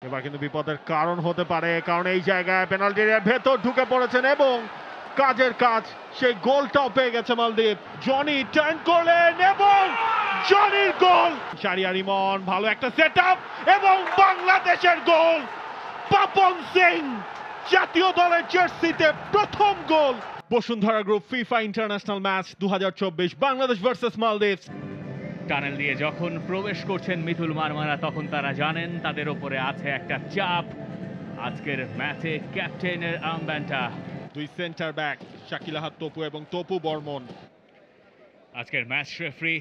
এবার কিন্তু বিপদের কারণ হতে পারে, কারণ এই জায়গায় পেনাল্টি এরিয়ার ভেতর ঢুকে পড়েছেন এবং কাজের কাজ, সেই গোলটাও পেয়ে গেছে মালদ্বীপ। জনি টার্ন করলেন এবং জনির গোল। শাহরিয়ার ইমন ভালো একটা সেটআপ এবং বাংলাদেশের গোল। পাপন সিং জাতীয় দলের জার্সিতে প্রথম goal. Bashundhara group FIFA international match 2024 Bangladesh versus মালদ্বীপ। টানেল দিয়ে যখন প্রবেশ করছেন মিথুল মারমারা, তখন তারা জানেন তাদের উপরে আছে একটা চাপ। আজকের ম্যাচে ক্যাপ্টেনের আর্মব্যান্ডটা। দুই সেন্টার ব্যাক শাকিল আহাদ তপু এবং তপু বর্মন। আজকের ম্যাচ রেফারি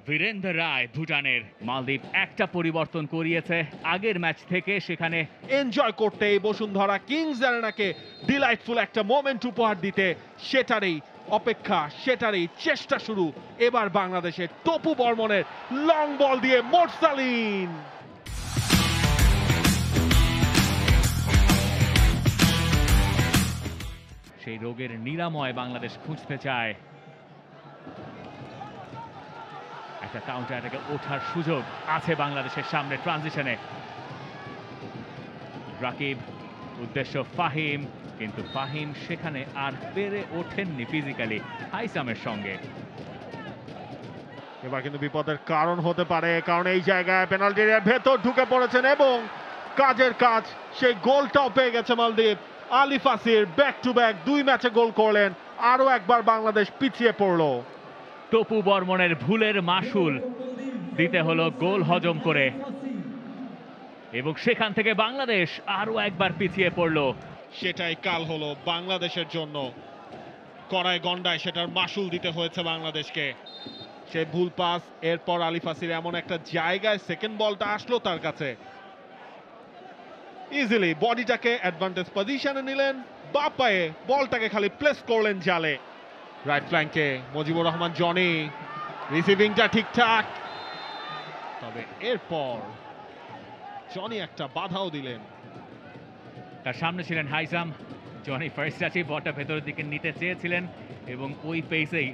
বীরেন্দ্র রায় ভুটানের। মালদ্বীপ একটা পরিবর্তন করিয়েছে আগের ম্যাচ থেকে, সেখানে এনজয় করতে এই বসুন্ধরা কিংস অ্যারেনাকে ডিলাইটফুল একটা মোমেন্ট উপহার দিতে সেটারই অপেক্ষা, সেটারই চেষ্টা শুরু এবার বাংলাদেশের। তপু বর্মনের লং বল দিয়ে মোরসালিন। সেই রোগের নিরাময় বাংলাদেশ খুঁজতে চায়। একটা কাউন্টার অ্যাটাকে ওঠার সুযোগ আছে বাংলাদেশের সামনে। ট্রানজিশনে রাকিব, উদ্দেশ্য ফাহিম, কিন্তু ফাহিম সেখানে আর পেরে ওঠেননি ফিজিক্যালি হাইসামের সঙ্গে। এবার কিন্তু বিপদের কারণ হতে পারে, কারণ এই জায়গায় পেনাল্টি এরিয়ার ভেতর ঢুকে পড়েছেন এবং কাজের কাজ, সেই গোলটাও পেয়ে গেছে মালদ্বীপ। আলী ফাসির ব্যাক টু ব্যাক 2 ম্যাচে গোল করলেন, আরো একবার বাংলাদেশ পিছিয়ে পড়লো। তপু বর্মনের ভুলের মাসুল দিতে হলো গোল হজম করে, এবং সেখান থেকে বাংলাদেশ আরো একবার পিছিয়ে পড়লো। সেটাই কাল হলো বাংলাদেশের জন্য। কড়ায় গন্ডায় সেটার মাসুল দিতে হয়েছে বাংলাদেশকে। সে ভুল পাস, এরপর আলী ফাসির এমন একটা জায়গায় সেকেন্ড বলটা আসলো তার কাছে, ইজিলি বডিটাকে অ্যাডভান্টেজ পজিশনে নিলেন, বা পায়ে বলটাকে খালি প্লেস করলেন জালে। রাইট ফ্ল্যাঙ্কে মুজিবুর রহমান জনি, রিসিভিংটা ঠিকঠাক, তবে এরপর জনি একটা বাধাও দিলেন। তার সামনে ছিলেন হাইসাম। জনি ফার্স্ট টাচেই বলটা ভেতরের দিকে নিতে চেয়েছিলেন, এবং ওই পেসেই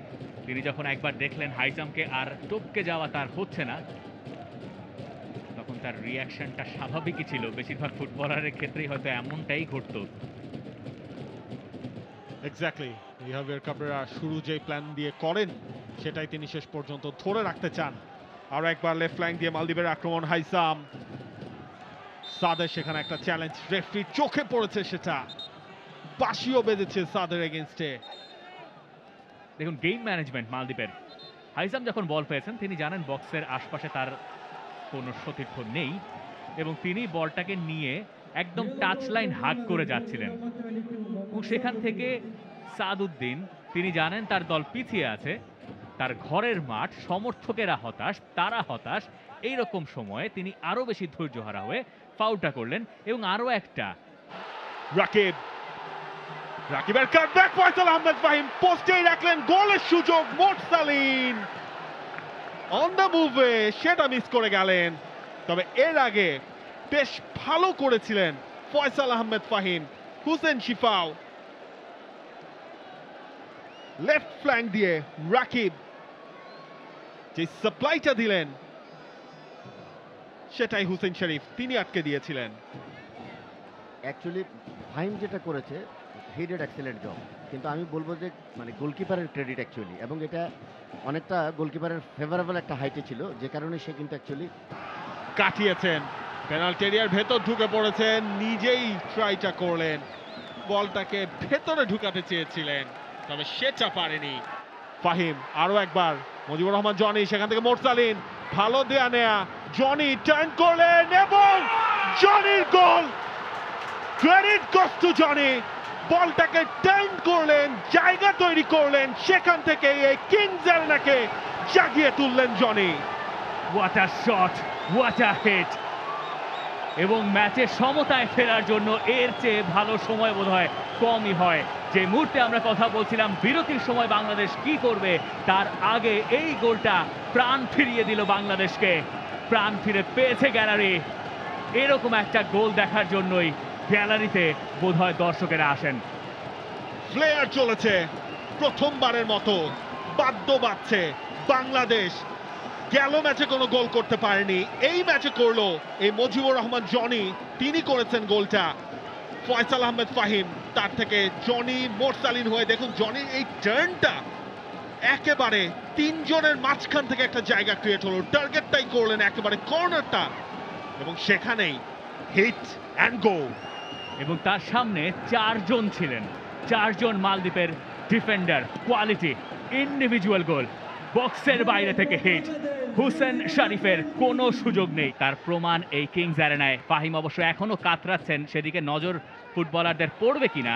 তিনি যখন একবার দেখলেন হাইসামকে আর টপকে যাওয়া তার হচ্ছে না, তখন তার রিয়াকশনটা স্বাভাবিকই ছিল। বেশিরভাগ ফুটবলারের ক্ষেত্রেই হয়তো এমনটাই ঘটতো। এক্স্যাক্টলি, জাভিয়ের কাবরেরা শুরু যে প্ল্যান দিয়ে করেন সেটাই তিনি শেষ পর্যন্ত ধরে রাখতে চান। আর একবার লেফট ফ্ল্যাঙ্ক দিয়ে মালদ্বীপের আক্রমণ, হাইসাম সাদের সেখানে একটা চ্যালেঞ্জ, রেফারি চোখে পড়েছে, সেটা বাঁশিও বেজেছে সাদের এগেইনস্টে। দেখুন গেম ম্যানেজমেন্ট মালদ্বীপের। হাইসাম যখন বল পেয়েছেন তিনি জানেন বক্সের আশপাশে তার কোনো সতীর্থ নেই, এবং তিনি বলটাকে নিয়ে একদম টাচ লাইন হাগ করে যাচ্ছিলেন, এবং সেখান থেকে সাদউদ্দিন তিনি জানেন তার দল পিছিয়ে আছে, তার ঘরের মাঠ, সমর্থকেরা হতাশ, তারা হতাশ। এইরকম সময়ে তিনি আরো বেশি ধৈর্যহারা হয়ে ফাউলটা করলেন, এবং আরো একটা রাকিবের কাটব্যাক, ফয়সাল আহমেদ ফাহিম পোস্টেই রাখলেন, গোলের সুযোগ। মোরসালিন অন দ্য মুভে সেটা মিস করে গেলেন, তবে এর আগে বেশ ভালো করেছিলেন ফয়সাল আহমেদ ফাহিম। হুসেন শিফাও লেফট ফ্ল্যাঙ্ক দিয়ে রাকিব যে সাপ্লাইটা দিলেন, সেটাই হুসেন শরীফ তিনি আটকে দিয়েছিলেন। অ্যাকচুয়ালি ফাহিম যেটা করেছে, হি ডিড এক্সেলেন্ট জব, কিন্তু আমি বলবো যে মানে গোলকিপারের ক্রেডিট অ্যাকচুয়ালি, এবং এটা অনেকটা গোলকিপারের ফেভারেবল একটা হাইটে ছিল, যে কারণে সে কিন্তু অ্যাকচুয়ালি কাটিয়েছেন। পেনাল্টি এরিয়ার ভেতর ঢুকে পড়েছেন, নিজেই ট্রাইটা করলেন, বলটাকে ভেতরে ঢুকাতে চেয়েছিলেন, তবে সেটা পারেনি ফাহিম। আরো একবার মুজিবুর রহমান জনি, সেখান থেকে মোরসালিন, ভালো দেয়া নেয়া, জনি টার্ন করলেন এবং জনির goal. Credit goes to Jony, বলটাকে টার্ন করলেন, জায়গা তৈরি করলেন, সেখান থেকে এই কিংস অ্যারেনাকে জাগিয়ে তুললেন Johnny. What a shot, what a hit! এবং ম্যাচে সমতায় ফেরার জন্য এর চেয়ে ভালো সময় বোধহয় কমই হয়। যে মুহূর্তে আমরা কথা বলছিলাম বিরতির সময় বাংলাদেশ কি করবে, তার আগে এই গোলটা প্রাণ ফিরিয়ে দিল বাংলাদেশকে। প্রাণ ফিরে পেয়েছে গ্যালারি। এরকম একটা গোল দেখার জন্যই গ্যালারিতে বোধহয় দর্শকেরা আসেন। ফ্লেয়ার চলেছে, প্রথমবারের মতো বাদ্য বাজছে, বাংলাদেশ গেল ম্যাচে কোনো গোল করতে পারেনি, এই ম্যাচে করলো। এই মুজিবুর রহমান জনি, তিনি করেছেন গোলটা। ফয়সাল আহমেদ ফাহিম, তার থেকে জনি মোরসালিন হয়ে দেখুন জনির এই টার্নটা, একেবারে তিনজনের মাঝখান থেকে একটা জায়গা ক্রিয়েট হলো, টার্গেটটাই করলেন একেবারে কর্নারটা, এবং সেখানেই হিট অ্যান্ড গোল। এবং তার সামনে চারজন ছিলেন, চারজন মালদ্বীপের ডিফেন্ডার, কোয়ালিটি, ইন্ডিভিজুয়াল গোল, বক্সের বাইরে থেকে হিট। হুসেন শরীফের কোনো সুযোগ নেই, তার প্রমাণ এই কিংস অ্যারেনায়। ফাহিম অবশ্য এখনো কাতরাচ্ছেন, সেদিকে নজর ফুটবলারদের পড়বে কিনা,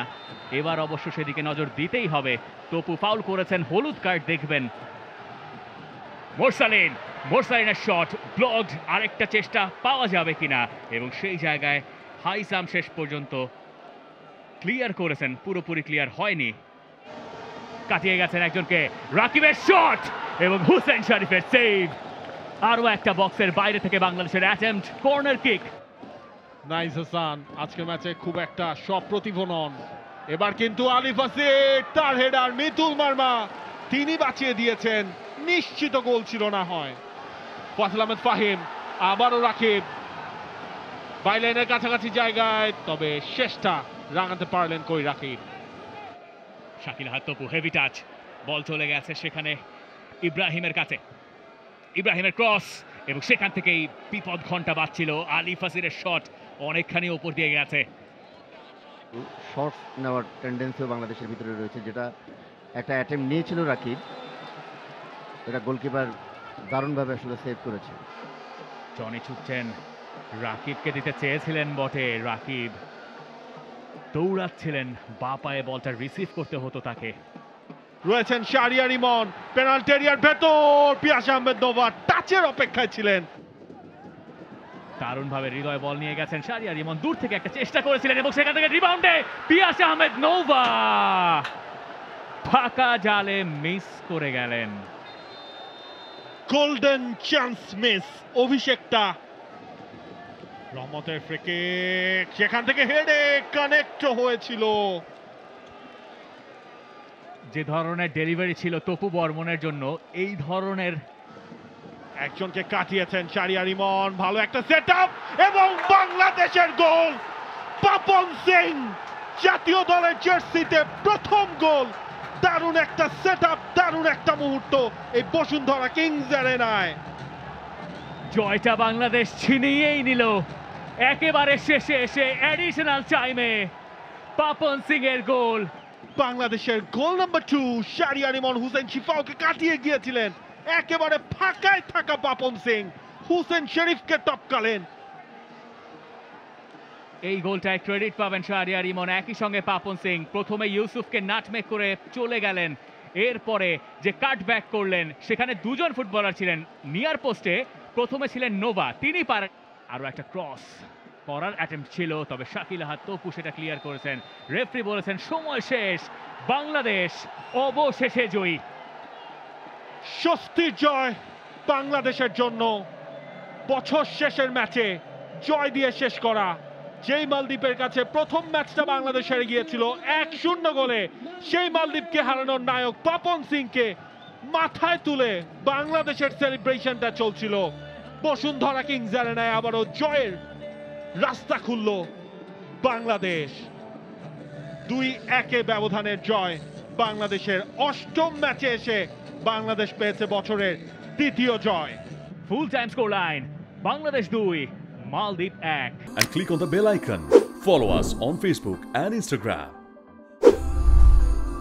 এবার অবশ্য সেদিকে নজর দিতেই হবে। তপু ফাউল করেছেন, হলুদ কার্ড দেখবেন। মোরসালিনের শট ব্লকড, আরেকটা চেষ্টা পাওয়া যাবে কিনা, এবং সেই জায়গায় হাইসাম শেষ পর্যন্ত ক্লিয়ার করেছেন, পুরোপুরি ক্লিয়ার হয়নি, কাটিয়ে গেছেন একজনকে। রাকিবের শট এবং হুসেন শরীফের সেভ। আরও একটা বক্সের বাইরে থেকে বাংলাদেশের attempt, corner kick. Nice Hasan আজকের ম্যাচে খুব একটা সপ্রতিভ নন। এবার কিন্তু আলিফ আসিফ, তার হেডার, মিতুল মার্মা, তিনি বাঁচিয়ে দিয়েছেন, নিশ্চিত গোল ছিল না হয়। ফয়সাল আহমেদ ফাহিম, আবারও রাকিব বাইলাইনের কাছাকাছি জায়গায়, তবে শেষটা রাঙাতে পারলেন কই রাকিব। শাকিল আহাদ তপু, হেভি টাচ, বল চলে গেছে সেখানে ইব্রাহিমের কাছে, ইব্রাহিমের ক্রস, এবং সেখান থেকেই বিপদ ঘন্টা বাজছিল। আলী ফাসিরের শট অনেকখানি ওপর দিয়ে গেছে। শর্টস নেওয়ার টেন্ডেন্সিও বাংলাদেশের ভিতরে রয়েছে, যেটা একটা অ্যাটেম্প নিয়েছিল রাকিব, এটা গোলকিপার দারুণভাবে আসলে সেভ করেছে। জনি ছুটছেন, রাকিবকে দিতে চেয়েছিলেন বটে, রাকিব দৌড়াচ্ছিলেন, বা পায়ে বলটা রিসিভ করতে হতো তাকে। রয়েছেন শাহরিয়ার ইমন, পেনাল্টি এরিয়ার ভেতর, পিয়াস আহমেদ নোভা টাচের অপেক্ষায় ছিলেন। দারুণভাবে হৃদয় বল নিয়ে গেছেন শাহরিয়ার ইমন, দূর থেকে একটা চেষ্টা করেছিলেন, এবং সেখান থেকে রিবাউন্ডে পিয়াস আহমেদ নোভা ফাঁকা জালে মিস করে গেলেন। গোল্ডেন চান্স মিস, অভিষেকটা রহমতের ফ্রিকে, সেখান থেকে হেডে কানেক্ট হয়েছিল। যে ধরনের ডেলিভারি ছিল তপু বর্মনের জন্য, এই ধরনের একজনকে কাটিয়েছেন শাহরিয়ার ইমন, ভালো একটা সেটআপ, এবং বাংলাদেশের গোল। পাপন সিং, জাতীয় দলের জার্সিতে প্রথম গোল। দারুণ একটা সেটআপ, দারুণ একটা মুহূর্ত এই বসুন্ধরা কিংস অ্যারেনায়। জয়টা বাংলাদেশ ছিনিয়েই নিল একেবারে শেষে এসে, অ্যাডিশনাল টাইমে পাপন সিং এর গোল। বাংলাদেশের গোল নাম্বার 2, শাহরিয়ার ইমন হুসেন শিফাওকে কাটিয়ে গিয়েছিলেন, একেবারে ফাঁকায় থাকা পাপন সিং হুসেন শরীফকে টপকালেন। এই গোলটায় ক্রেডিট পাবেন শাহরিয়ার ইমন, একই সঙ্গে পাপন সিং। প্রথমে ইউসুফকে নাটমেক করে চলে গেলেন, এরপরে যে কাটব্যাক করলেন সেখানে দুজন ফুটবলার ছিলেন। নিয়ার পোস্টে প্রথমে ছিলেন নোভা, তিনি পারেন, আরও একটা ক্রস করার অ্যাটেম্প্ট ছিল, তবে শাকিল আহাদ তপু সেটা ক্লিয়ার করেছেন। রেফারি বলেছেন সময় শেষ, বাংলাদেশ অবশেষে জয়ী। স্বস্তির জয় বাংলাদেশের জন্য। বছর শেষের ম্যাচে জয় দিয়ে শেষ করা। যেই মালদ্বীপের কাছে প্রথম ম্যাচটা বাংলাদেশ হেরে গিয়েছিল 1-0 গোলে, সেই মালদ্বীপকে হারানোর নায়ক পাপন সিংকে মাথায় তুলে বাংলাদেশের সেলিব্রেশনটা চলছিল। বসুন্ধরা কিংস অ্যারেনায় আবারও জয়ের রাস্তা খুলল বাংলাদেশ। 2-1 ব্যবধানের জয় বাংলাদেশের। অষ্টম ম্যাচে এসে বাংলাদেশ পেয়েছে বছরের দ্বিতীয় জয়। Full time score line, Bangladesh 2, Maldives 1. And click on the bell icon. Follow us on Facebook and Instagram.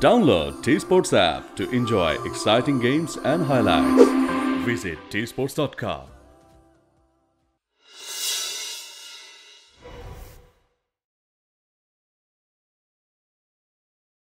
Download T-Sports app to enjoy exciting games and highlights. Visit tsports.com.